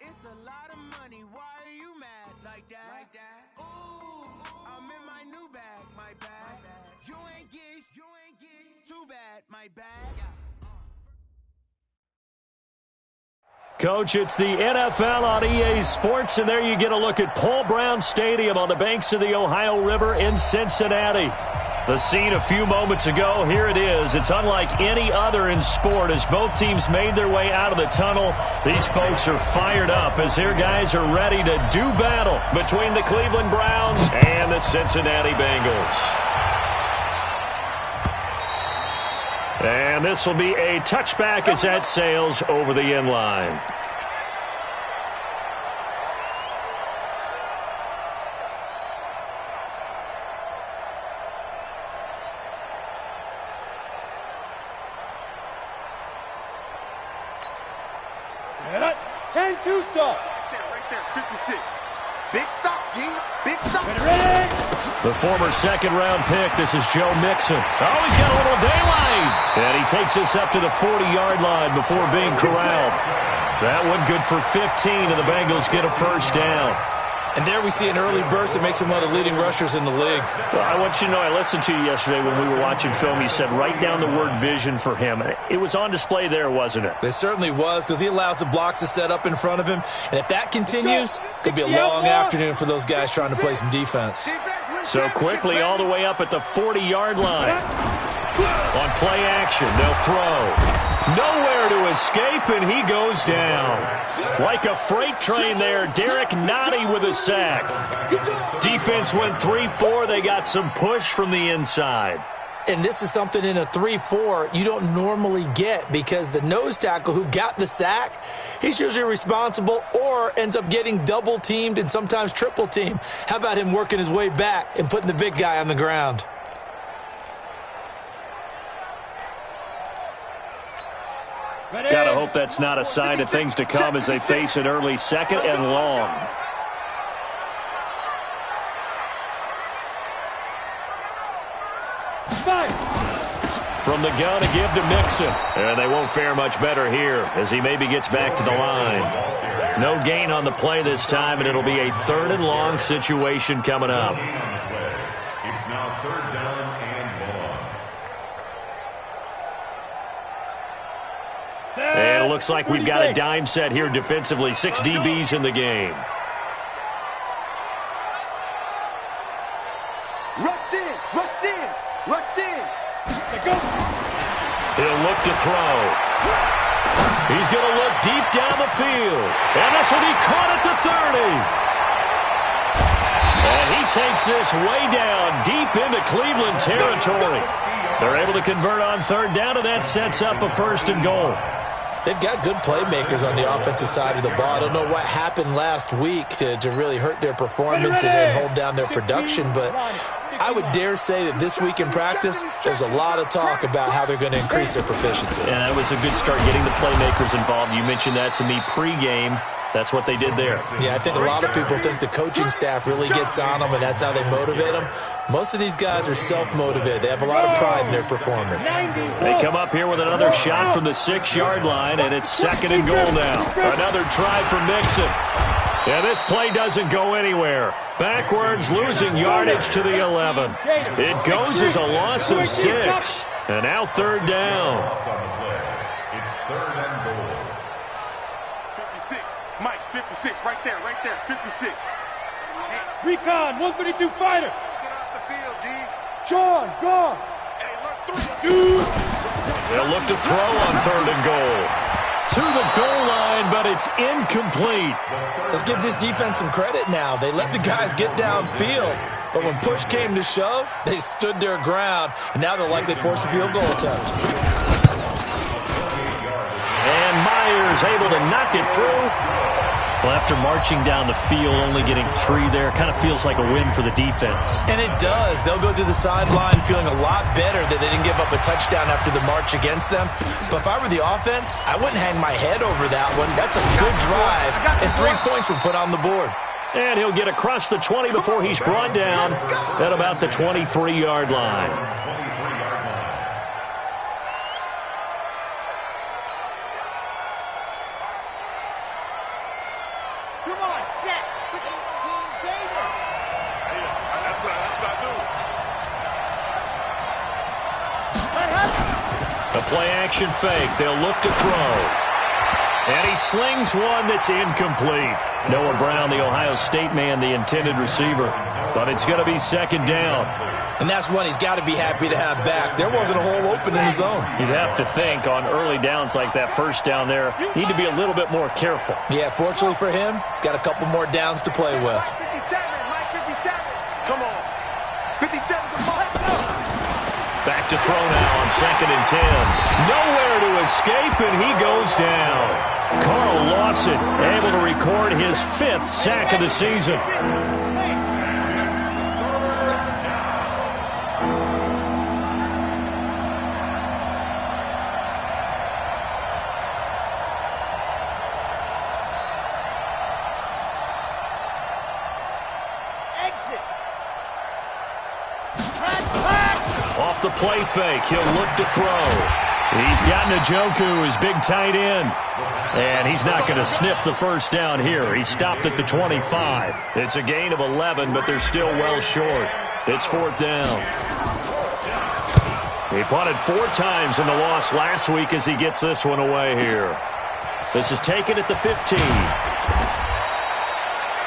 It's a lot of money. Why are you mad like that? Ooh, I'm in my new bag, my bag. You ain't get too bad, my bag. Coach, it's the NFL on EA Sports, and there you get a look at Paul Brown Stadium on the banks of the Ohio River in Cincinnati. The scene a few moments ago, here it is. It's unlike any other in sport as both teams made their way out of the tunnel. These folks are fired up as their guys are ready to do battle between the Cleveland Browns and the Cincinnati Bengals. And this will be a touchback as that sails over the end line. Set. 10-2 stop. Right there, 56. Big stop, G. Big stop. Ready. The former second-round pick, this is Joe Mixon. Oh, he's got a little daylight. And he takes this up to the 40-yard line before being corralled. That one good for 15, and the Bengals get a first down. And there we see an early burst that makes him one of the leading rushers in the league. Well, I want you to know, I listened to you yesterday when we were watching film. You said write down the word vision for him. It was on display there, wasn't it? It certainly was, because he allows the blocks to set up in front of him. And if that continues, it could be a long afternoon for those guys trying to play some defense. So quickly all the way up at the 40-yard line. On play action, they'll throw. Nowhere to escape, and he goes down. Like a freight train there, Derek Nottie with a sack. Defense went 3-4. They got some push from the inside. And this is something in a 3-4 you don't normally get, because the nose tackle who got the sack, he's usually responsible or ends up getting double-teamed and sometimes triple-teamed. How about him working his way back and putting the big guy on the ground? Gotta hope that's not a sign of things to come as they face an early second and long. From the gun to give to Mixon. And they won't fare much better here as he maybe gets back to the line. No gain on the play this time, and it'll be a third and long situation coming up. It's now third down and long. And it looks like we've got a dime set here defensively. 6 DBs in the game. Rush in, rush in, rush in. He'll look to throw. He's going to look deep down the field. And this will be caught at the 30. And he takes this way down deep into Cleveland territory. They're able to convert on third down, and that sets up a first and goal. They've got good playmakers on the offensive side of the ball. I don't know what happened last week to really hurt their performance and hold down their production, but I would dare say that this week in practice, there's a lot of talk about how they're going to increase their proficiency. Yeah, that was a good start getting the playmakers involved. You mentioned that to me pregame. That's what they did there. Yeah, I think a lot of people think the coaching staff really gets on them, and that's how they motivate them. Most of these guys are self-motivated. They have a lot of pride in their performance. They come up here with another shot from the 6-yard line, and it's second and goal now. Another try for Mixon. Yeah, this play doesn't go anywhere. Backwards, losing yardage to the 11. It goes as a loss of 6. And now third down. It's third and goal. 56, Mike, 56, right there, 56. Recon, 132 fighter. Get off the field, D. John, gone. Hey, look, 3, 2. They'll look to throw on third and goal. To the goal line, but it's incomplete. Let's give this defense some credit now. They let the guys get downfield, but when push came to shove, they stood their ground, and now they'll likely force a field goal attempt. And Myers able to knock it through. Well, after marching down the field, only getting 3 there, kind of feels like a win for the defense. And it does. They'll go to the sideline feeling a lot better that they didn't give up a touchdown after the march against them. But if I were the offense, I wouldn't hang my head over that one. That's a good drive, and 3 points were put on the board. And he'll get across the 20 before he's brought down at about the 23-yard line. A play-action fake. They'll look to throw. And he slings one that's incomplete. Noah Brown, the Ohio State man, the intended receiver. But it's going to be second down. And that's one he's got to be happy to have back. There wasn't a hole open in the zone. You'd have to think on early downs like that first down there, need to be a little bit more careful. Yeah, fortunately for him, got a couple more downs to play with. 57, Mike 57. Come on. 57 to Mike. Back to throw now on 2nd and 10. Nowhere to escape, and he goes down. Carl Lawson able to record his 5th sack of the season. Off the play fake, he'll look to throw. He's got Njoku, his big tight end. And he's not going to sniff the first down here. He stopped at the 25. It's a gain of 11, but they're still well short. It's 4th down. He punted 4 times in the loss last week as he gets this one away here. This is taken at the 15.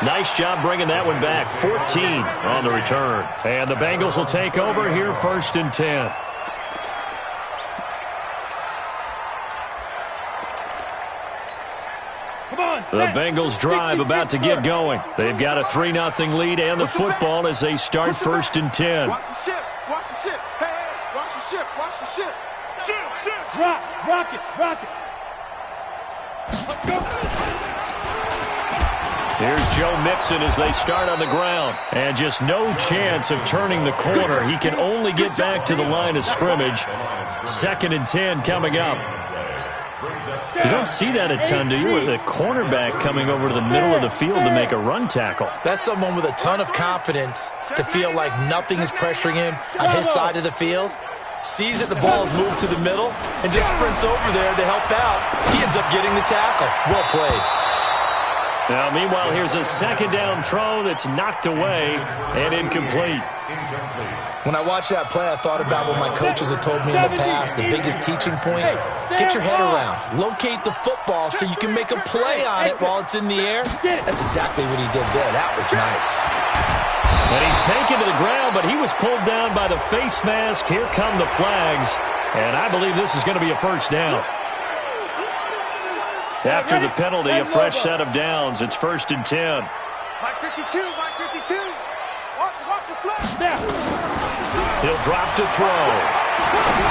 Nice job bringing that one back. 14 on the return. And the Bengals will take over here 1st and 10. The Bengals drive about to get going. They've got a 3-0 lead and the football as they start 1st and 10. Watch the ship. Watch the ship. Hey, watch the ship. Watch the ship. Ship. Rock it. Let's go. Here's Joe Mixon as they start on the ground. And just no chance of turning the corner. He can only get back to the line of scrimmage. 2nd and 10 coming up. You don't see that a ton, do you? With a cornerback coming over to the middle of the field to make a run tackle. That's someone with a ton of confidence to feel like nothing is pressuring him on his side of the field. Sees that the ball is moved to the middle and just sprints over there to help out. He ends up getting the tackle. Well played. Now, meanwhile, here's a 2nd down throw that's knocked away and incomplete. When I watched that play, I thought about what my coaches had told me in the past. The biggest teaching point, get your head around. Locate the football so you can make a play on it while it's in the air. That's exactly what he did there. That was nice. And he's taken to the ground, but he was pulled down by the face mask. Here come the flags. And I believe this is going to be a 1st down. After the penalty, a fresh set of downs. It's 1st and 10. Mike 52. Watch the flag. He'll drop to throw.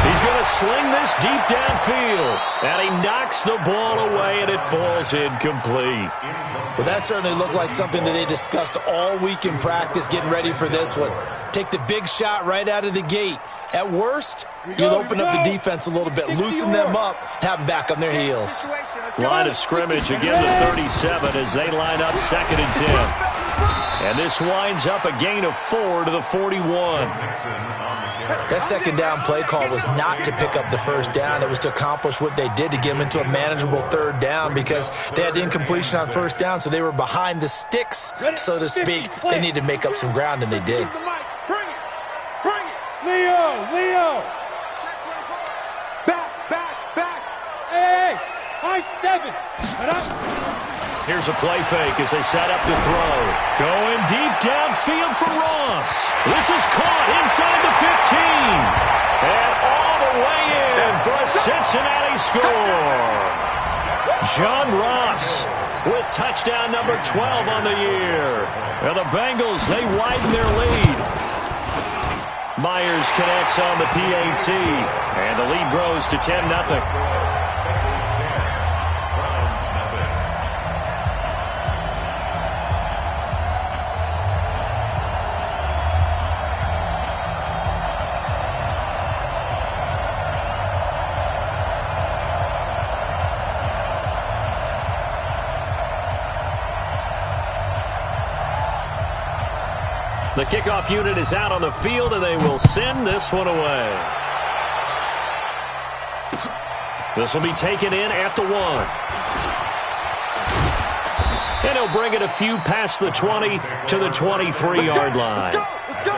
He's going to sling this deep downfield. And he knocks the ball away, and it falls incomplete. Well, that certainly looked like something that they discussed all week in practice getting ready for this one. Take the big shot right out of the gate. At worst, you'll open up the defense a little bit, loosen them up, have them back on their heels. Line of scrimmage again to 37 as they line up 2nd and 10. And this winds up a gain of 4 to the 41. That 2nd down play call was not to pick up the 1st down. It was to accomplish what they did to get them into a manageable 3rd down because they had incompletion on 1st down, so they were behind the sticks, so to speak. They needed to make up some ground, and they did. Leo! Back! Hey! High 7! Here's a play fake as they set up to throw. Going deep downfield for Ross. This is caught inside the 15. And all the way in for a Cincinnati score. John Ross with touchdown number 12 on the year. And the Bengals, they widen their lead. Myers connects on the PAT. And the lead grows to 10-0. The kickoff unit is out on the field, and they will send this one away. This will be taken in at the 1. And he'll bring it a few past the 20 to the 23-yard line. Let's go.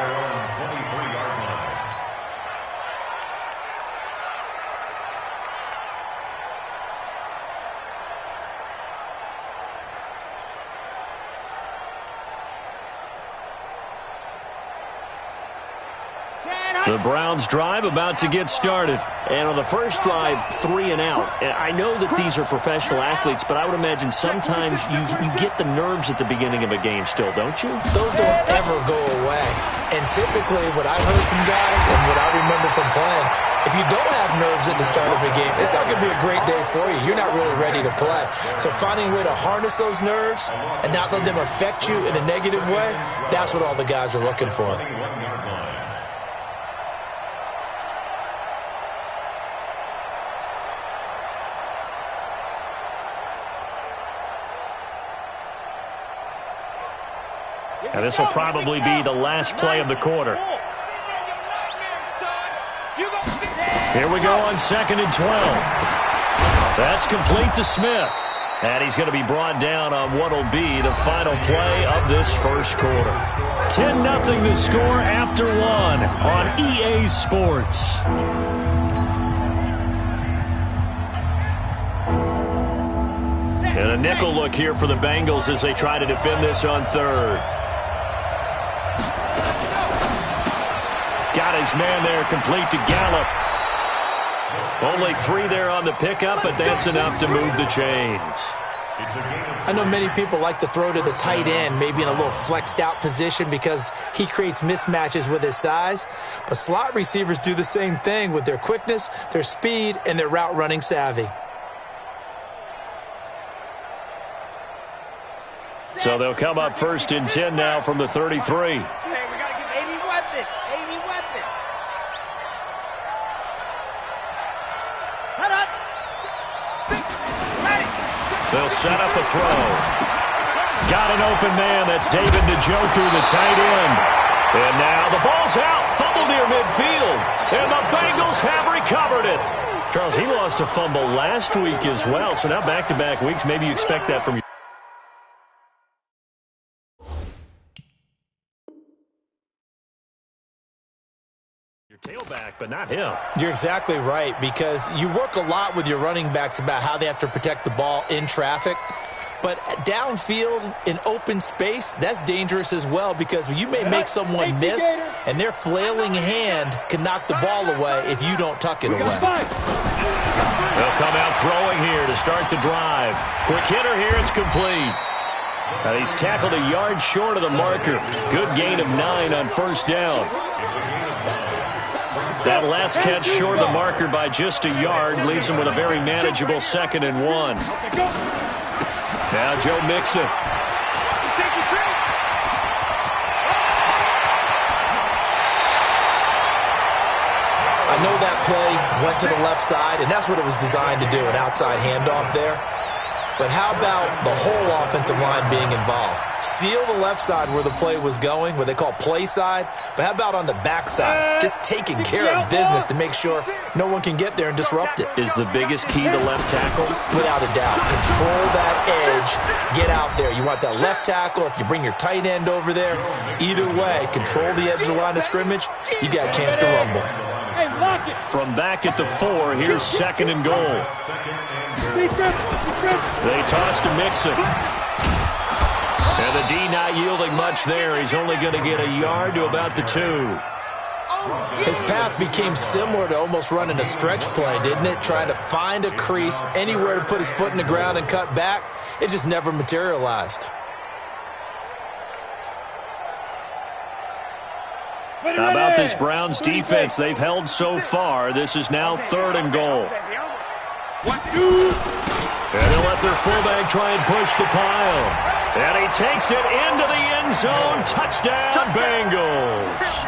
The Browns drive about to get started. And on the first drive, 3 and out. I know that these are professional athletes, but I would imagine sometimes you get the nerves at the beginning of a game still, don't you? Those don't ever go away. And typically what I've heard from guys and what I remember from playing, if you don't have nerves at the start of a game, it's not going to be a great day for you. You're not really ready to play. So finding a way to harness those nerves and not let them affect you in a negative way, that's what all the guys are looking for. And this will probably be the last play of the quarter. Here we go on 2nd and 12. That's complete to Smith. And he's going to be brought down on what will be the final play of this first quarter. 10-0 the score after 1 on EA Sports. And a nickel look here for the Bengals as they try to defend this on 3rd. Got his man there, complete to Gallup. Only 3 there on the pickup, but that's enough to move the chains. I know many people like to throw to the tight end, maybe in a little flexed out position because he creates mismatches with his size. But slot receivers do the same thing with their quickness, their speed, and their route running savvy. So they'll come up 1st and 10 now from the 33. They'll set up a throw. Got an open man. That's David Njoku, the tight end. And now the ball's out. Fumble near midfield. And the Bengals have recovered it. Charles, he lost a fumble last week as well. So now back-to-back weeks. Maybe you expect that from your tailback, but not him. You're exactly right, because you work a lot with your running backs about how they have to protect the ball in traffic. But downfield, in open space, that's dangerous as well, because you may make someone miss, and their flailing hand can knock the ball away if you don't tuck it away. They'll come out throwing here to start the drive. Quick hitter here, it's complete. He's tackled a yard short of the marker. Good gain of 9 on 1st down. That last catch short of the marker by just a yard leaves him with a very manageable 2nd and 1. Now Joe Mixon. I know that play went to the left side, and that's what it was designed to do, an outside handoff there. But how about the whole offensive line being involved? Seal the left side where the play was going, what they call play side. But how about on the back side? Just taking care of business to make sure no one can get there and disrupt it. Is the biggest key the left tackle? Without a doubt. Control that edge. Get out there. You want that left tackle. If you bring your tight end over there, either way, control the edge of the line of scrimmage. You got a chance to rumble. From back at the 4, here's 2nd and goal. They toss to Mixon. And the D not yielding much there. He's only going to get a yard to about the 2. His path became similar to almost running a stretch play, didn't it? Trying to find a crease, anywhere to put his foot in the ground and cut back. It just never materialized. How about this Browns defense they've held so far? This is now 3rd and goal. And they'll let their fullback try and push the pile. And he takes it into the end zone. Touchdown, Bengals.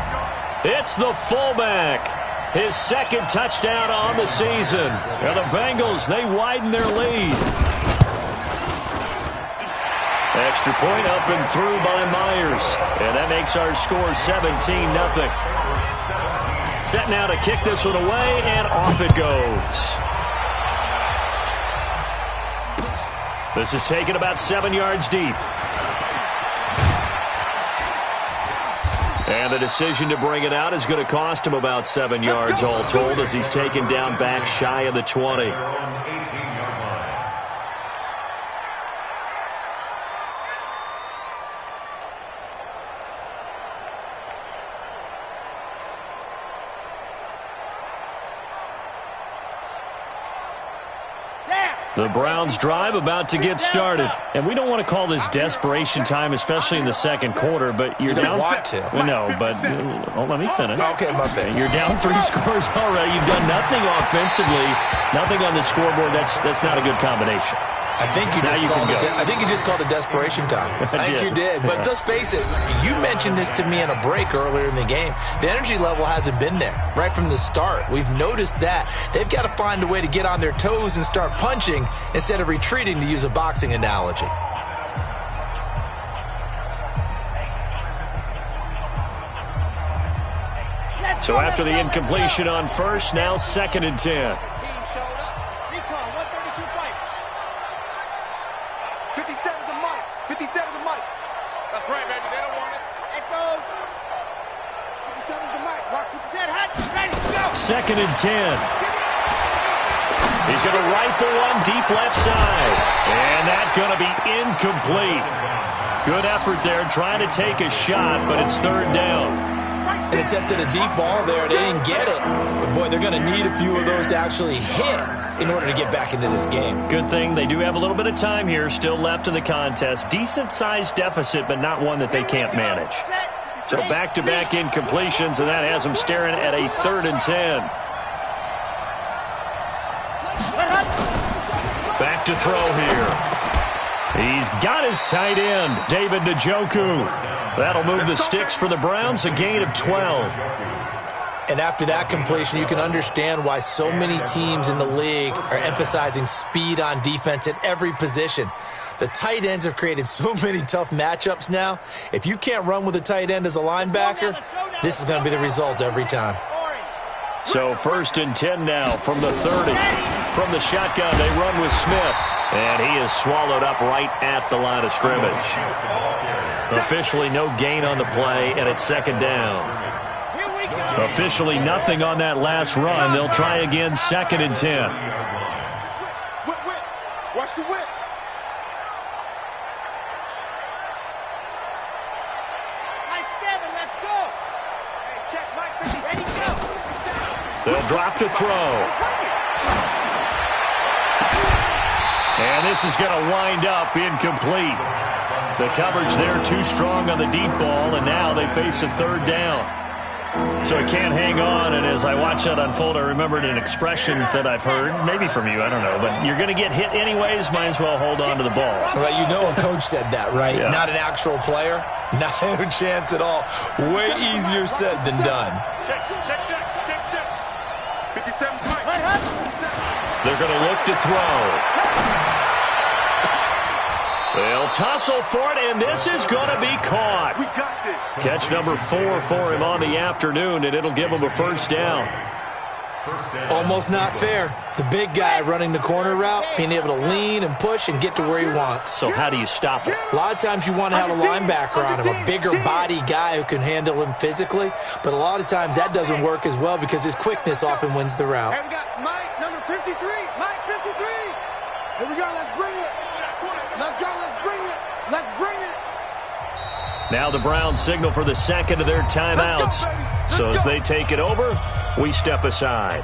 It's the fullback. His 2nd touchdown on the season. And the Bengals, they widen their lead. Extra point up and through by Myers. And that makes our score 17-0. Set now to kick this one away, and off it goes. This is taken about 7 yards deep. And the decision to bring it out is going to cost him about 7 yards all told, as he's taken down back shy of the 20. The Browns drive about to get started. And we don't want to call this desperation time, especially in the second quarter, but you're down. Want to. No, but let me finish. Okay, my bad. You're down 3 scores already. You've done nothing offensively, nothing on the scoreboard. That's not a good combination. I think you just called it desperation time. I think you did. But let's face it, you mentioned this to me in a break earlier in the game. The energy level hasn't been there right from the start. We've noticed that. They've got to find a way to get on their toes and start punching instead of retreating, to use a boxing analogy. So after the incompletion on first, now 2nd and 10. 57 to Mike. That's right, baby. They don't want it. Echo. 57 to Mike. Watch the set. Hot. Ready. Go. 2nd and 10. He's going to rifle one deep left side. And that's going to be incomplete. Good effort there, trying to take a shot, but it's 3rd down. And attempted a deep ball there. They didn't get it. But, boy, they're going to need a few of those to actually hit in order to get back into this game. Good thing they do have a little bit of time here still left in the contest. Decent-sized deficit, but not one that they can't manage. So back-to-back incompletions, and that has them staring at a 3rd and 10. Back to throw here. He's got his tight end, David Njoku. That'll move the sticks for the Browns, a gain of 12. And after that completion, you can understand why so many teams in the league are emphasizing speed on defense at every position. The tight ends have created so many tough matchups now. If you can't run with a tight end as a linebacker, this is going to be the result every time. So 1st and 10 now from the 30. From the shotgun, they run with Smith. And he is swallowed up right at the line of scrimmage. Officially no gain on the play, and it's 2nd down. Officially nothing on that last run. They'll try again, 2nd and 10. Watch the whip. Nice 7, let's go. Hey, check Mike, ready, go. They'll drop to throw. And this is going to wind up incomplete. The coverage there too strong on the deep ball, and now they face a 3rd down. So it can't hang on, and as I watch that unfold, I remembered an expression that I've heard, maybe from you, I don't know, but you're going to get hit anyways, might as well hold on to the ball. Well, you know a coach said that, right? Yeah. Not an actual player. Not a chance at all. Way easier said than done. Check. 57 Mike. They're going to look to throw. They'll tussle for it, and this is going to be caught. We got this. Catch number 4 for him on the afternoon, and it'll give him a 1st down. Almost not fair. The big guy running the corner route, being able to lean and push and get to where he wants. So how do you stop it? A lot of times you want to have a linebacker on him, a bigger body guy who can handle him physically, but a lot of times that doesn't work as well because his quickness often wins the route. Hey, we got Mike, number 53. Mike, 53. Here we go, let's bring it. Let's go, let's bring it. Let's bring it. Now the Browns signal for the 2nd of their timeouts. So as they take it over, we step aside.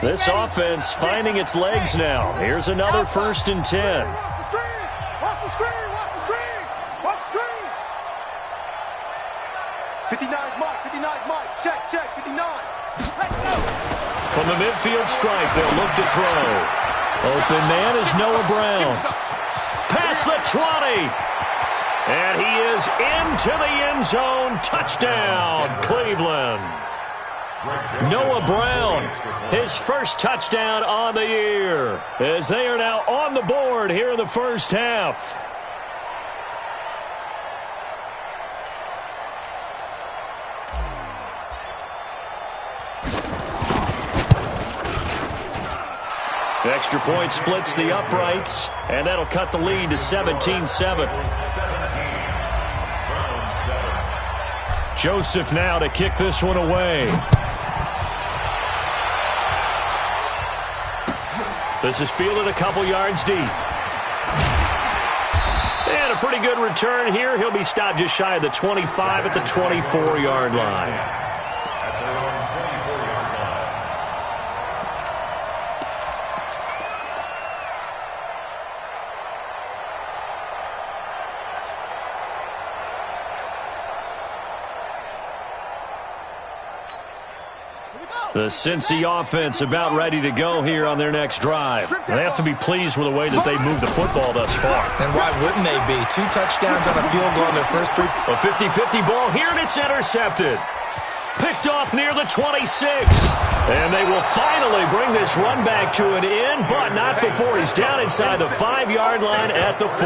This offense finding its legs now. Here's another 1st and 10. Watch the screen. Watch the screen. Watch the screen. Watch the screen. 59 Mike. 59 Mike. Check. 59. Let's go. From the midfield stripe, they'll look to throw. Open man is Noah Brown. Past the 20. And he is into the end zone. Touchdown, Cleveland. Noah Brown, his 1st touchdown on the year, as they are now on the board here in the 1st half. The extra point splits the uprights, and that'll cut the lead to 17-7. Joseph now to kick this one away. This is fielded a couple yards deep. And a pretty good return here. He'll be stopped just shy of the 25 at the 24-yard line. At their own 24-yard line. The Cincy offense about ready to go here on their next drive. They have to be pleased with the way that they moved the football thus far. And why wouldn't they be? 2 touchdowns on a field goal in their first 3. A 50-50 ball here, and it's intercepted. Picked off near the 26. And they will finally bring this run back to an end, but not before he's down inside the 5-yard line at the 4.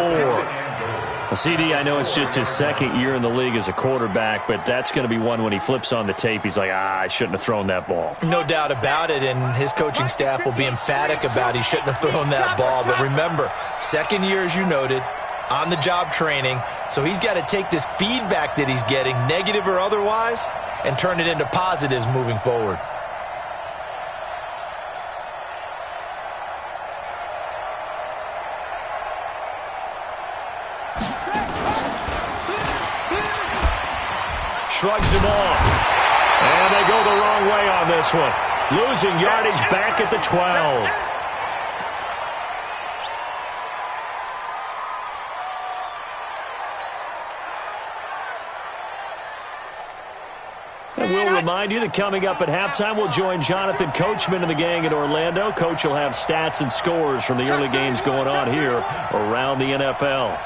CD, I know it's just his second year in the league as a quarterback, but that's going to be one when he flips on the tape. He's like, I shouldn't have thrown that ball. No doubt about it, and his coaching staff will be emphatic about he shouldn't have thrown that ball. But remember, second year, as you noted, on-the-job training, so he's got to take this feedback that he's getting, negative or otherwise, and turn it into positives moving forward. Shrugs him off. And they go the wrong way on this one. Losing yardage back at the 12. And we'll remind you that coming up at halftime, we'll join Jonathan Coachman and the gang in Orlando. Coach will have stats and scores from the early games going on here around the NFL.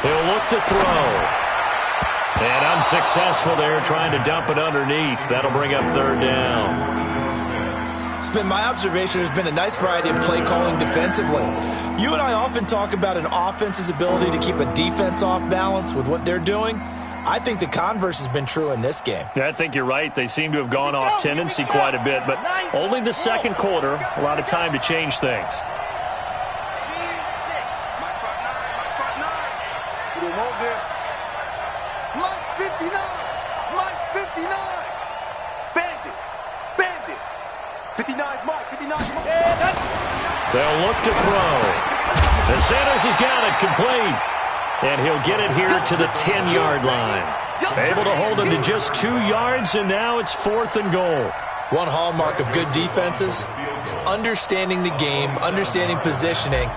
He'll look to throw. And unsuccessful there, trying to dump it underneath. That'll bring up 3rd down. It's been my observation there's been a nice variety of play calling defensively. You and I often talk about an offense's ability to keep a defense off balance with what they're doing. I think the converse has been true in this game. Yeah, I think you're right. They seem to have gone off tendency quite a bit, but only the second quarter, a lot of time to change things. Lights 59! Lights 59! Bandit! Bandit! 59's Mike! 59's Mike! They'll look to throw. The Sanders has got it complete. And he'll get it here to the 10-yard line. Able to hold him to just 2 yards, and now it's 4th and goal. One hallmark of good defenses is understanding the game, understanding positioning,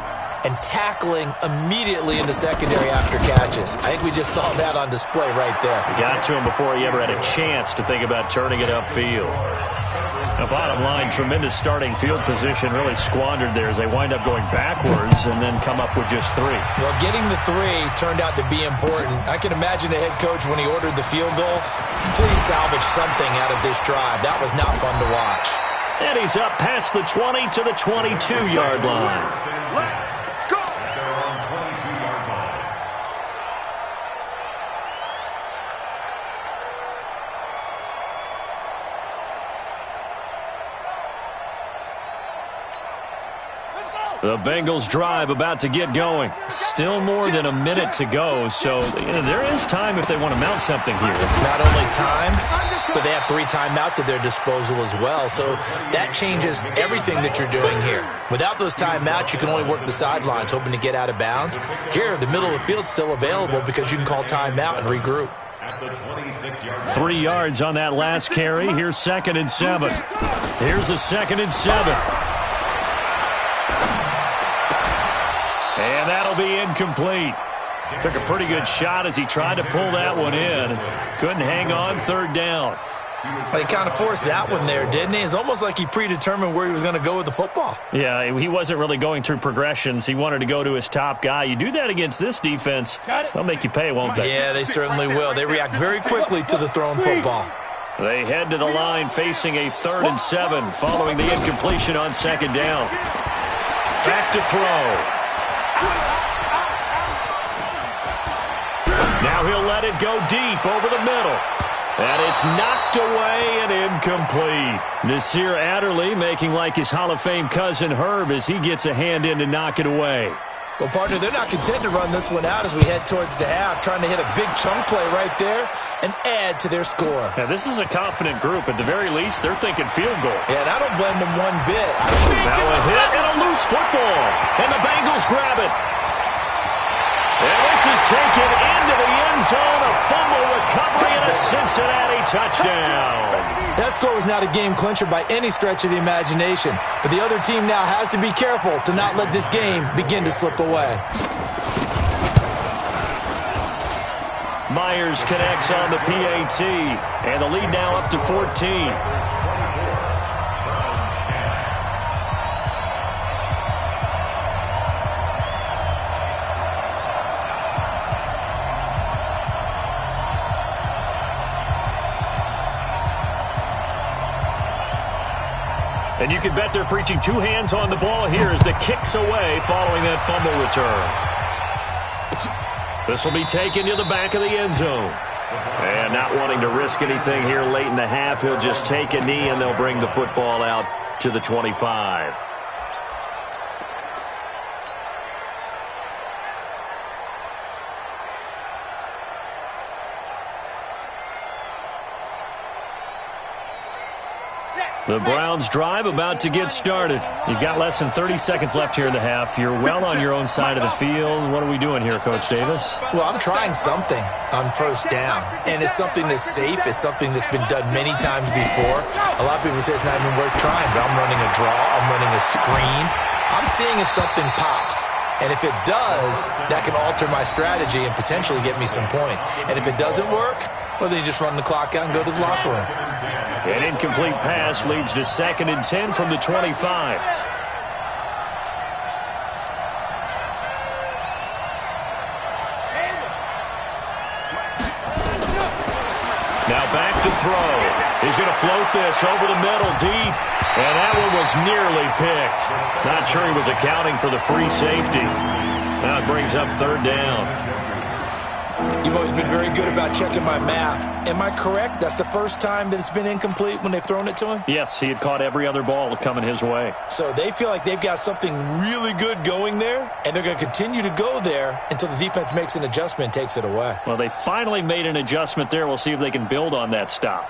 and tackling immediately in the secondary after catches. I think we just saw that on display right there. He got to him before he ever had a chance to think about turning it upfield. The bottom line, tremendous starting field position, really squandered there as they wind up going backwards and then come up with just 3. Well, getting the 3 turned out to be important. I can imagine the head coach when he ordered the field goal. Please salvage something out of this drive. That was not fun to watch. And he's up past the 20 to the 22-yard line. The Bengals drive about to get going. Still more than a minute to go, so there is time if they want to mount something here. Not only time, but they have 3 timeouts at their disposal as well, so that changes everything that you're doing here. Without those timeouts, you can only work the sidelines, hoping to get out of bounds. Here, the middle of the field's still available because you can call timeout and regroup. 3 yards on that last carry. Here's 2nd and 7. Here's a 2nd and 7. And that'll be incomplete. Took a pretty good shot as he tried to pull that one in. Couldn't hang on, 3rd down. He kind of forced that one there, didn't he? It's almost like he predetermined where he was going to go with the football. Yeah, he wasn't really going through progressions. He wanted to go to his top guy. You do that against this defense, they'll make you pay, won't they? Yeah, they certainly will. They react very quickly to the thrown football. They head to the line facing a 3rd and 7 following the incompletion on 2nd down. Back to throw. Now he'll let it go deep over the middle. And it's knocked away and incomplete. Nasir Adderley making like his Hall of Fame cousin Herb as he gets a hand in to knock it away. Well, partner, they're not content to run this one out as we head towards the half, trying to hit a big chunk play right there. and add to their score. Yeah, this is a confident group. At the very least, they're thinking field goal. Yeah, and I don't blame them one bit. Now a hit and a loose football. And the Bengals grab it. And this is taken into the end zone. A fumble recovery and a Cincinnati touchdown. That score was not a game clincher by any stretch of the imagination. But the other team now has to be careful to not let this game begin to slip away. Myers connects on the PAT. And the lead now up to 14. And you can bet they're preaching two hands on the ball here as the kick's away following that fumble return. This will be taken to the back of the end zone. And not wanting to risk anything here late in the half, he'll just take a knee and they'll bring the football out to the 25. The Browns drive about to get started. You've got less than 30 seconds left here in the half. You're well on your own side of the field. What are we doing here, Coach Davis? Well, I'm trying something on first down. And it's something that's safe. It's something that's been done many times before. A lot of people say it's not even worth trying, but I'm running a draw. I'm running a screen. I'm seeing if something pops. And if it does, that can alter my strategy and potentially get me some points. And if it doesn't work, well, then you just run the clock out and go to the locker room. An incomplete pass leads to 2nd and 10 from the 25. Now back to throw. He's going to float this over the middle deep. And that one was nearly picked. Not sure he was accounting for the free safety. Now it brings up 3rd down. You've always been very good about checking my math. Am I correct? That's the first time that it's been incomplete when they've thrown it to him? Yes, he had caught every other ball coming his way. So they feel like they've got something really good going there, and they're going to continue to go there until the defense makes an adjustment and takes it away. Well, they finally made an adjustment there. We'll see if they can build on that stop.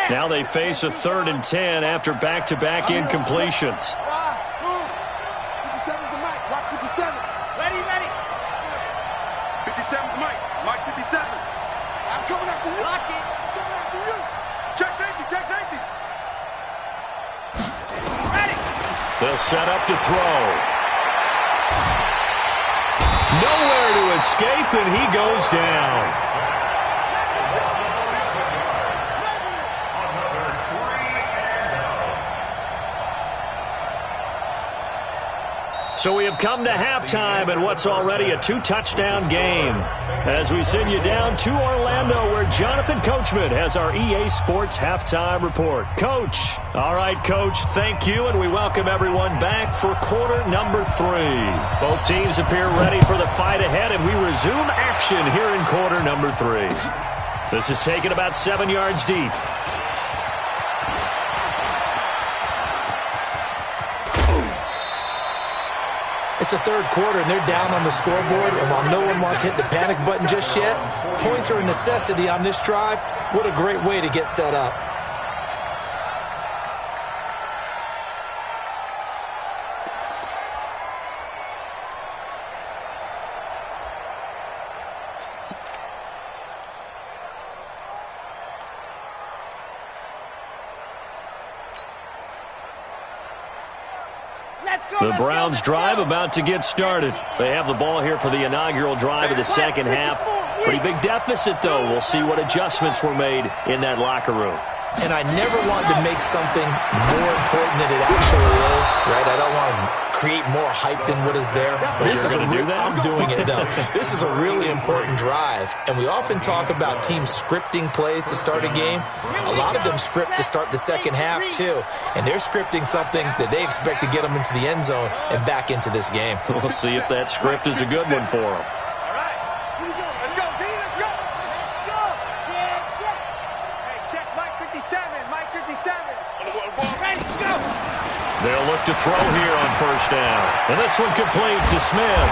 Now they face a 3rd and 10 after back-to-back incompletions. 57's the mic. Watch 57. Ready. 57's Mike. Mike 57. I'm coming after you. Lock it. Coming after you. Check safety. Ready. They'll set up to throw. Nowhere to escape, and he goes down. So we have come to halftime in what's already a 2-touchdown game. As we send you down to Orlando, where Jonathan Coachman has our EA Sports Halftime Report. Coach. All right, Coach, thank you, and we welcome everyone back for quarter number 3. Both teams appear ready for the fight ahead, and we resume action here in quarter number 3. This is taken about 7 yards deep. It's the 3rd quarter, and they're down on the scoreboard, and while no one wants to hit the panic button just yet, points are a necessity on this drive. What a great way to get set up. The Browns drive about to get started. They have the ball here for the inaugural drive of the second half. Pretty big deficit, though. We'll see what adjustments were made in that locker room. And I never want to make something more important than it actually is, right? I don't want to create more hype than what is there. But I'm doing it, though. This is a really important drive. And we often talk about teams scripting plays to start a game. A lot of them script to start the second half, too. And they're scripting something that they expect to get them into the end zone and back into this game. We'll see if that script is a good one for them. They'll look to throw here on first down. And this one complete to Smith.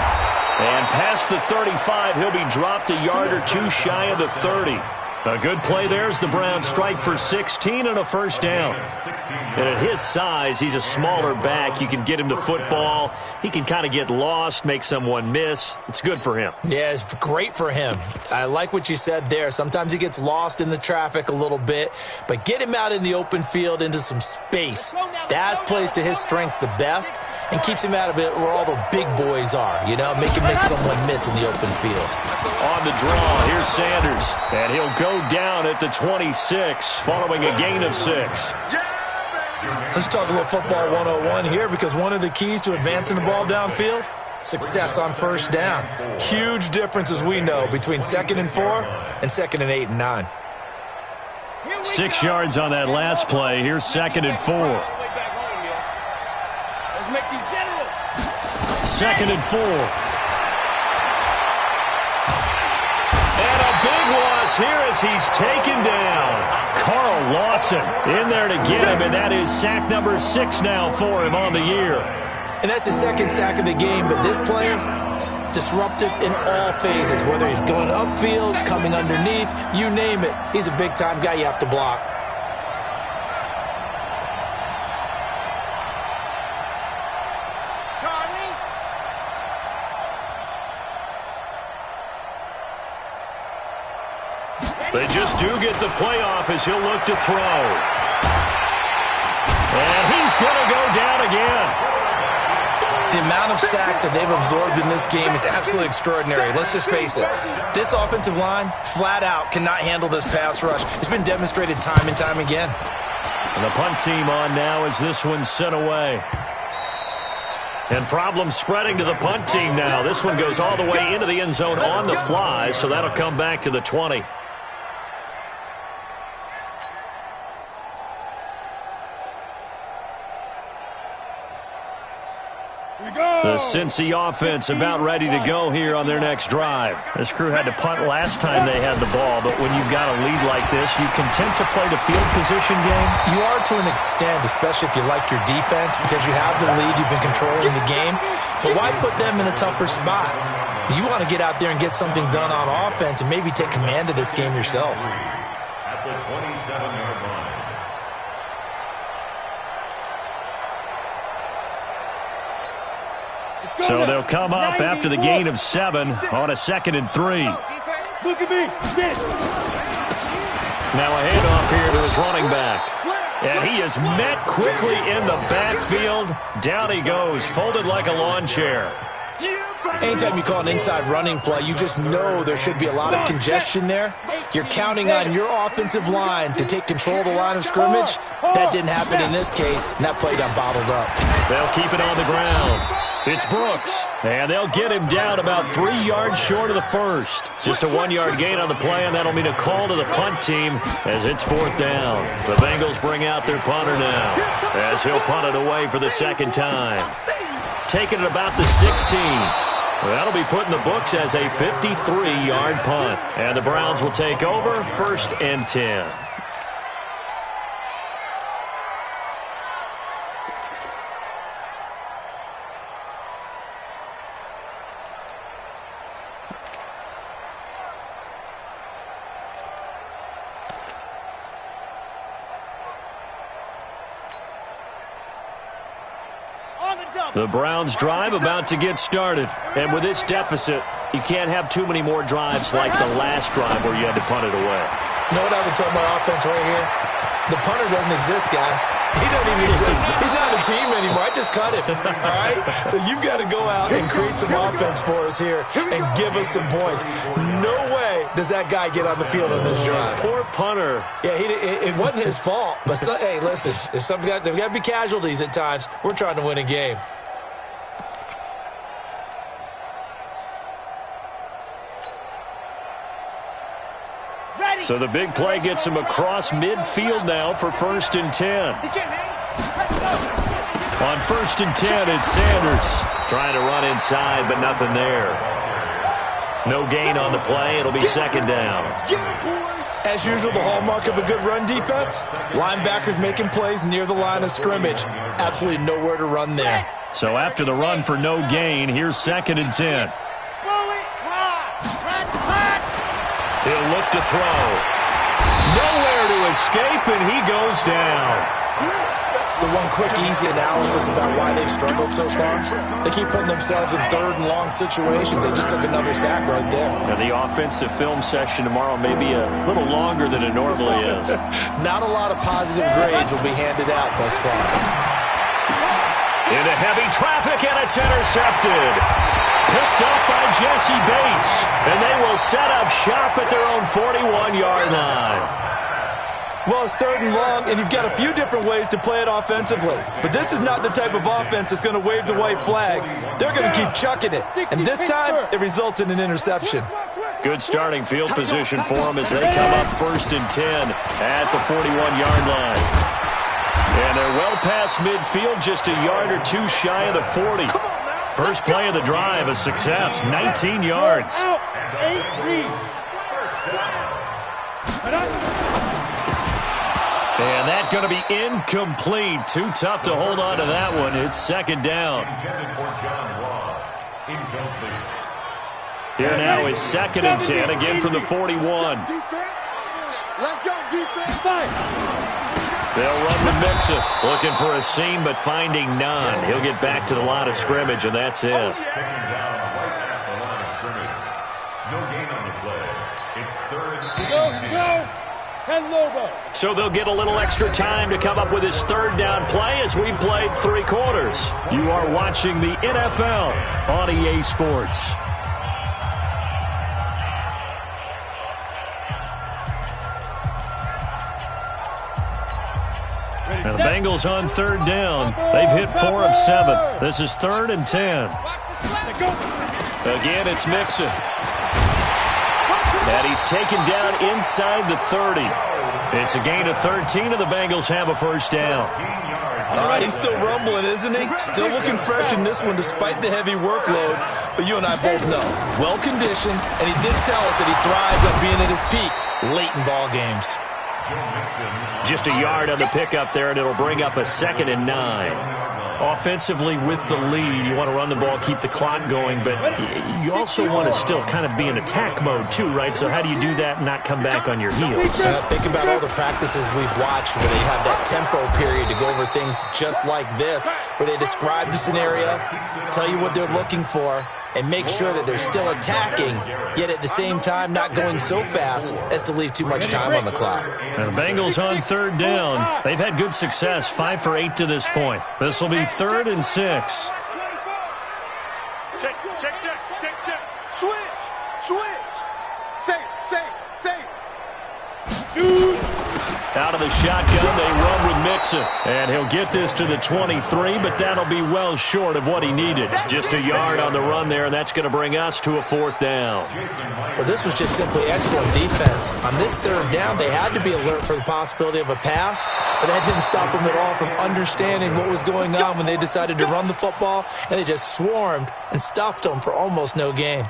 And past the 35, he'll be dropped a yard or two shy of the 30. A good play there as the Browns strike for 16 and a first down. And at his size, he's a smaller back. You can get him to football. He can kind of get lost, make someone miss. It's good for him. Yeah, it's great for him. I like what you said there. Sometimes he gets lost in the traffic a little bit, but get him out in the open field into some space. That plays to his strengths the best and keeps him out of it where all the big boys are, you know, make someone miss in the open field. On the draw, here's Sanders, and he'll go down at the 26 following a gain of 6. Let's talk a little football 101 here, because one of the keys to advancing the ball downfield, success on first down. Huge difference, as we know, between 2nd and 4 and 2nd and 8 and 9. 6 yards on that last play. Here's 2nd and 4. Let's make these general. 2nd and 4. And a big loss here as he's taken down. Carl Lawson in there to get him, and that is sack number 6 now for him on the year. And that's his 2nd sack of the game, but this player, disruptive in all phases, whether he's going upfield, coming underneath, you name it. He's a big-time guy you have to block. They just do get the playoff as he'll look to throw. And he's going to go down again. The amount of sacks that they've absorbed in this game is absolutely extraordinary. Let's just face it. This offensive line, flat out, cannot handle this pass rush. It's been demonstrated time and time again. And the punt team on now as this one's sent away. And problems spreading to the punt team now. This one goes all the way into the end zone on the fly, so that'll come back to the 20. The Cincy offense about ready to go here on their next drive. This crew had to punt last time they had the ball, but when you've got a lead like this, you content to play the field position game? You are to an extent, especially if you like your defense, because you have the lead, you've been controlling the game. But why put them in a tougher spot? You want to get out there and get something done on offense and maybe take command of this game yourself. At the 27-yard line. So they'll come up after the gain of 7 on a 2nd and 3. Look at me. Now a handoff here to his running back. And he is met quickly in the backfield. Down he goes, folded like a lawn chair. Anytime you call an inside running play, you just know there should be a lot of congestion there. You're counting on your offensive line to take control of the line of scrimmage. That didn't happen in this case, and that play got bottled up. They'll keep it on the ground. It's Brooks, and they'll get him down about 3 yards short of the first. Just a 1-yard gain on the play, and that'll mean a call to the punt team as it's 4th down. The Bengals bring out their punter now as he'll punt it away for the 2nd time. Taking it about the 16. That'll be put in the books as a 53-yard punt. And the Browns will take over 1st and 10. The Browns drive about to get started. And with this deficit, you can't have too many more drives like the last drive where you had to punt it away. You know what I would tell my offense right here? The punter doesn't exist, guys. He doesn't even exist. He's not a team anymore. I just cut him, all right? So you've got to go out and create some offense for us here and give us some points. No way does that guy get on the field on this drive. Poor punter. Yeah, it wasn't his fault. But, hey, listen, there's got to be casualties at times. We're trying to win a game. So the big play gets him across midfield now for 1st and 10. On 1st and 10, it's Sanders trying to run inside, but nothing there. No gain on the play. It'll be 2nd down. As usual, the hallmark of a good run defense, linebackers making plays near the line of scrimmage. Absolutely nowhere to run there. So after the run for no gain, here's 2nd and 10. He'll look to throw. Nowhere to escape, and he goes down. So one quick, easy analysis about why they've struggled so far. They keep putting themselves in third and long situations. They just took another sack right there. Now, the offensive film session tomorrow may be a little longer than it normally is. Not a lot of positive grades will be handed out thus far. Into heavy traffic, and it's intercepted. Picked up by Jesse Bates. And they will set up shop at their own 41-yard line. Well, it's third and long, and you've got a few different ways to play it offensively. But this is not the type of offense that's going to wave the white flag. They're going to keep chucking it. And this time, it results in an interception. Good starting field position for them as they come up 1st and 10 at the 41-yard line. And they're well past midfield, just a yard or two shy of the 40. First play of the drive, a success, 19 yards. And that's going to be incomplete. Too tough to hold on to that one. It's second down. Here now is 2nd and 10, again from the 41. Let's go, defense. They'll run the mixer, looking for a seam, but finding none. He'll get back to the line of scrimmage, and that's it. Taking down right at the line of scrimmage. No gain on the play. It's 3rd and 10. So they'll get a little extra time to come up with his 3rd down play as we've played 3 quarters. You are watching the NFL on EA Sports. And the Bengals on 3rd down. They've hit 4 of 7. This is 3rd and 10. Again, it's Mixon. And he's taken down inside the 30. It's a gain of 13, and the Bengals have a first down. He's still rumbling, isn't he? Still looking fresh in this one despite the heavy workload. But you and I both know, well-conditioned, and he did tell us that he thrives on being at his peak late in ball games. Just a yard on the pickup there, and it'll bring up a 2nd and 9. Offensively, with the lead, you want to run the ball, keep the clock going, but you also want to still kind of be in attack mode too, right? So how do you do that and not come back on your heels? Think about all the practices we've watched where they have that tempo period to go over things just like this, where they describe the scenario, tell you what they're looking for, and make sure that they're still attacking, yet at the same time not going so fast as to leave too much time on the clock. And the Bengals on 3rd down. They've had good success, 5 for 8 to this point. This will be 3rd and 6. Check. Switch. Safe. Shoot. Out of the shotgun, they run with Mixon. And he'll get this to the 23, but that'll be well short of what he needed. Just a yard on the run there, and that's going to bring us to a 4th down. Well, this was just simply excellent defense. On this 3rd down, they had to be alert for the possibility of a pass, but that didn't stop them at all from understanding what was going on when they decided to run the football, and they just swarmed and stuffed them for almost no gain.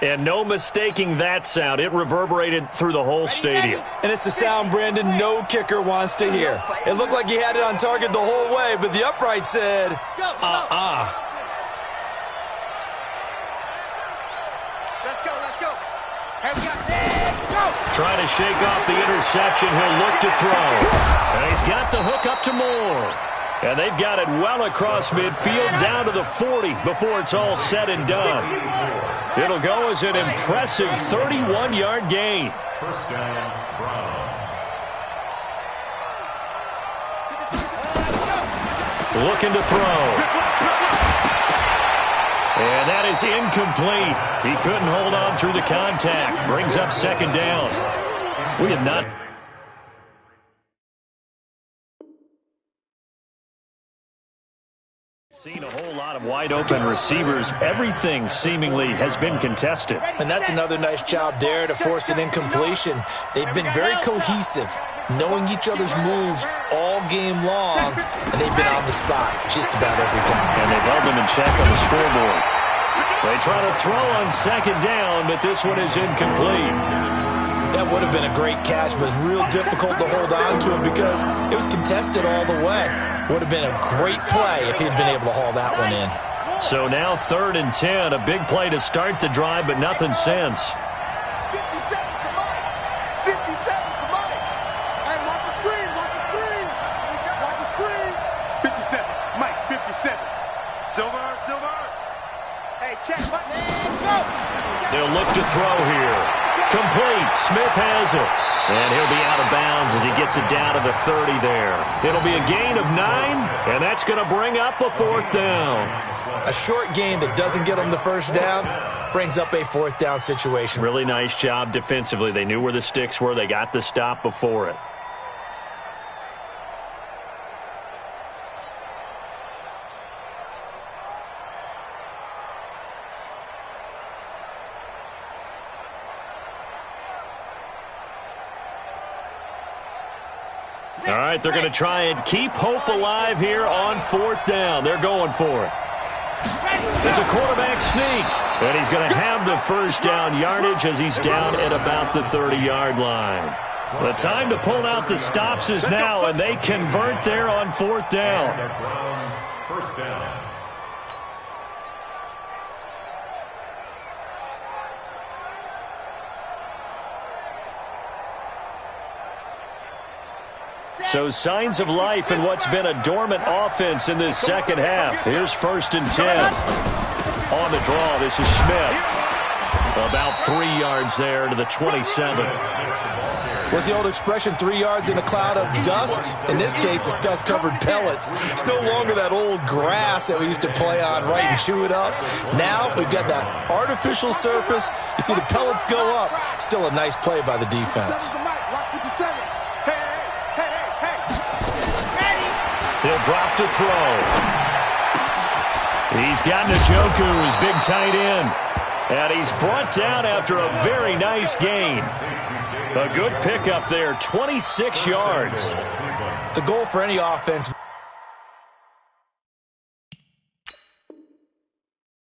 And no mistaking that sound. It reverberated through the whole stadium. And it's the sound, Brandon, no kicker wants to hear. It looked like he had it on target the whole way, but the upright said, Let's go. Trying to shake off the interception. He'll look to throw. And he's got the hook up to Moore. And they've got it well across midfield down to the 40 before it's all said and done. It'll go as an impressive 31-yard gain. First down, Browns. Looking to throw. And that is incomplete. He couldn't hold on through the contact. Brings up 2nd down. We have not seen a whole lot of wide-open receivers. Everything seemingly has been contested. And that's another nice job there to force an incompletion. They've been very cohesive, knowing each other's moves all game long, and they've been on the spot just about every time. And they've held them in check on the scoreboard. They try to throw on 2nd down, but this one is incomplete. That would have been a great catch, but it's real difficult to hold on to it because it was contested all the way. Would have been a great play if he'd been able to haul that one in. So now 3rd and 10, a big play to start the drive, but nothing since. Silver. Hey, check. Let's go. They'll look to throw here. Complete. Smith has it. And he'll be out of bounds as he gets it down to the 30 there. It'll be a gain of 9, and that's going to bring up a 4th down. A short gain that doesn't get them the first down brings up a 4th down situation. Really nice job defensively. They knew where the sticks were. They got the stop before it. All right, they're going to try and keep hope alive here on 4th down. They're going for it. It's a quarterback sneak, and he's going to have the first down yardage as he's down at about the 30-yard line. The time to pull out the stops is now, and they convert there on 4th down. First down. So signs of life in what's been a dormant offense in this second half. Here's 1st and 10. On the draw, this is Smith. About 3 yards there to the 27. What's the old expression, 3 yards in a cloud of dust? In this case, it's dust-covered pellets. It's no longer that old grass that we used to play on, right, and chew it up. Now we've got that artificial surface. You see the pellets go up. Still a nice play by the defense. He'll drop to throw. He's got Njoku, his big tight end. And he's brought down after a very nice gain. A good pickup there, 26 yards. The goal for any offense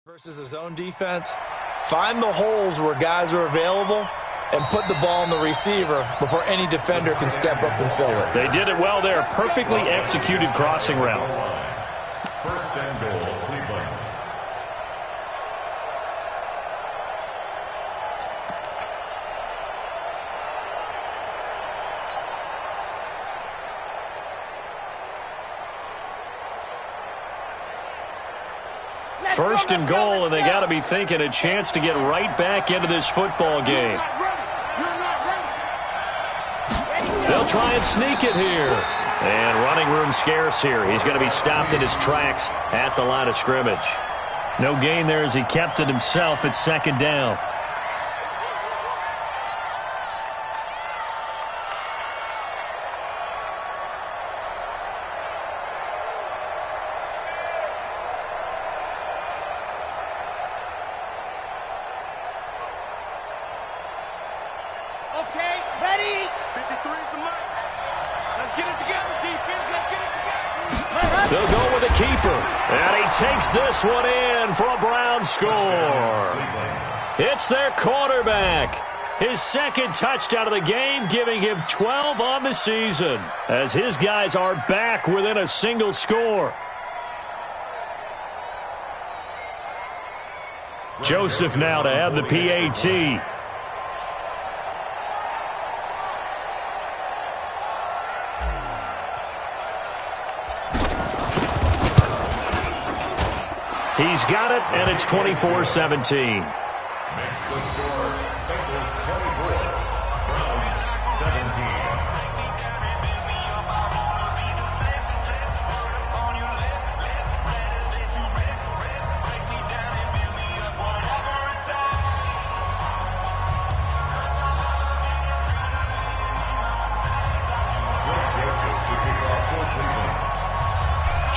versus his own defense, find the holes where guys are available and put the ball on the receiver before any defender can step up and fill it. They did it well there. Perfectly executed crossing route. First and goal, Cleveland. First and goal, and they got to be thinking a chance to get right back into this football game. They'll try and sneak it here. And running room scarce here. He's going to be stopped in his tracks at the line of scrimmage. No gain there as he kept it himself at 2nd down. Okay, ready? 53 is the mark. Let's get it together, defense. Let's get it together. They'll go with a keeper. And he takes this one in for a Brown score. It's their quarterback. His 2nd touchdown of the game, giving him 12 on the season, as his guys are back within a single score. Joseph now to have the PAT. He's got it, and it's 24-17. Makes the score. Bengals 24, Browns 17.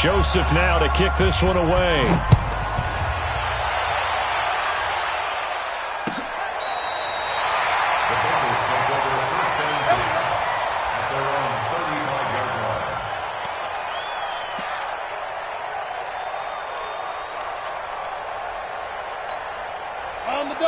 Joseph now to kick this one away.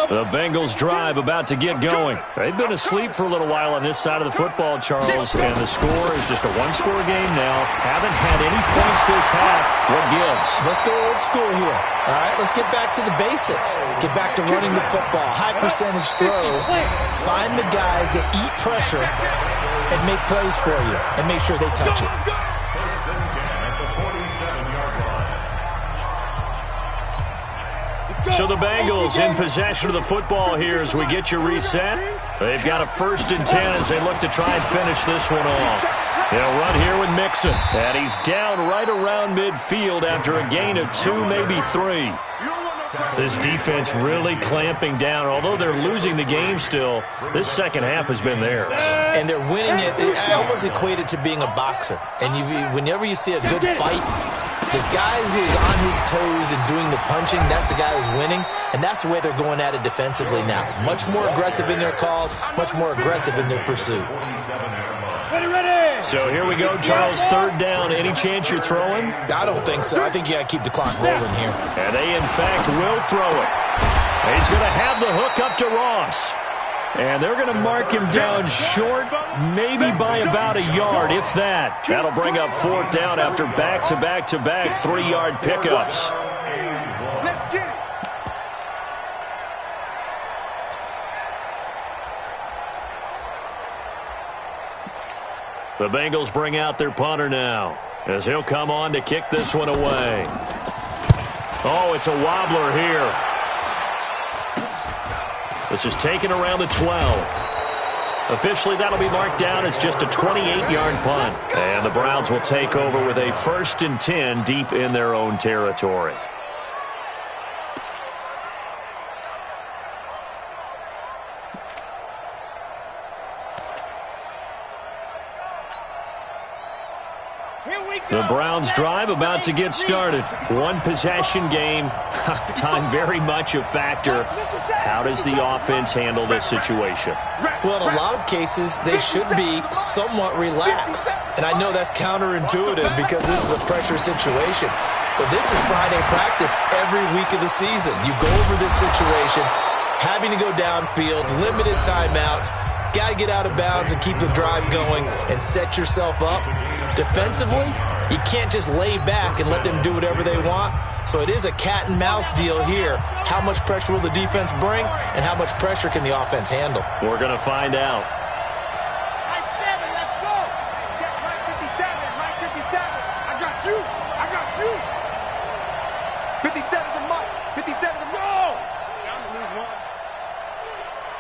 The Bengals drive about to get going. They've been asleep for a little while on this side of the football, Charles, and the score is just a one-score game now. Haven't had any points this half. What gives? Let's go old school here. All right, let's get back to the basics. Get back to running the football, high percentage throws. Find the guys that eat pressure and make plays for you, and make sure they touch it. First and 10 at the 47-yard line. So the Bengals in possession of the football here as we get you reset. They've got a 1st and 10 as they look to try and finish this one off. They'll run here with Mixon. And he's down right around midfield after a gain of 2, maybe 3. This defense really clamping down. Although they're losing the game still, this second half has been theirs. And they're winning it. I almost equate it to being a boxer. And whenever you see a good fight, the guy who is on his toes and doing the punching, that's the guy who's winning. And that's the way they're going at it defensively now. Much more aggressive in their calls, much more aggressive in their pursuit. So here we go, Charles, 3rd down. Any chance you're throwing? I don't think so. I think you got to keep the clock rolling here. And they, in fact, will throw it. He's going to have the hook up to Ross. And they're going to mark him down short, maybe by about a yard, if that. That'll bring up 4th down after back-to-back-to-back 3-yard pickups. Let's get it. The Bengals bring out their punter now as he'll come on to kick this one away. Oh, it's a wobbler here. This is taken around the 12. Officially, that'll be marked down as just a 28-yard punt. And the Browns will take over with a 1st and 10 deep in their own territory. The Browns drive about to get started. 1 possession game. Time very much a factor. How does the offense handle this situation? Well, in a lot of cases, they should be somewhat relaxed. And I know that's counterintuitive because this is a pressure situation. But this is Friday practice every week of the season. You go over this situation, having to go downfield, limited timeouts. Got to get out of bounds and keep the drive going and set yourself up. Defensively, you can't just lay back and let them do whatever they want. So it is a cat and mouse deal here. How much pressure will the defense bring and how much pressure can the offense handle? We're going to find out. Right 7, let's go. Check right 57, right 57. I got you. I got you. 57 to Mike. 57 to go. I'm going to lose one.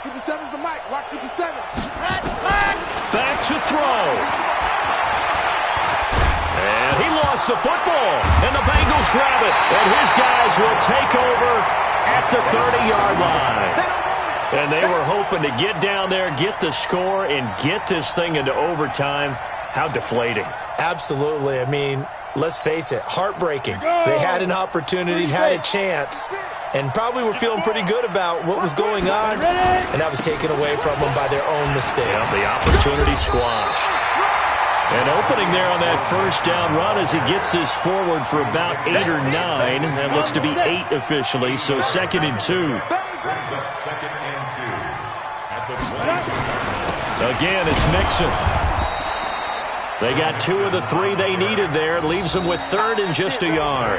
57 is the mic. Watch 57. Back to throw. And he lost the football. And the Bengals grab it. And his guys will take over at the 30-yard line. And they were hoping to get down there, get the score, and get this thing into overtime. How deflating. Absolutely. I mean, let's face it, heartbreaking. They had an opportunity, had a chance, and probably were feeling pretty good about what was going on, and that was taken away from them by their own mistake. Yeah, the opportunity squashed. And opening there on that 1st down run as he gets this forward for about 8 or 9. That looks to be 8 officially, so 2nd and 2. Brings up 2nd and 2 at the 20. Again, it's Mixon. They got 2 of the 3 they needed there. Leaves them with 3rd and just a yard.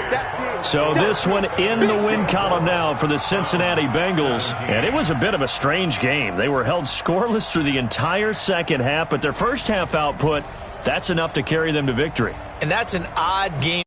So this one in the win column now for the Cincinnati Bengals. And it was a bit of a strange game. They were held scoreless through the entire second half, but their first half output, that's enough to carry them to victory. And that's an odd game.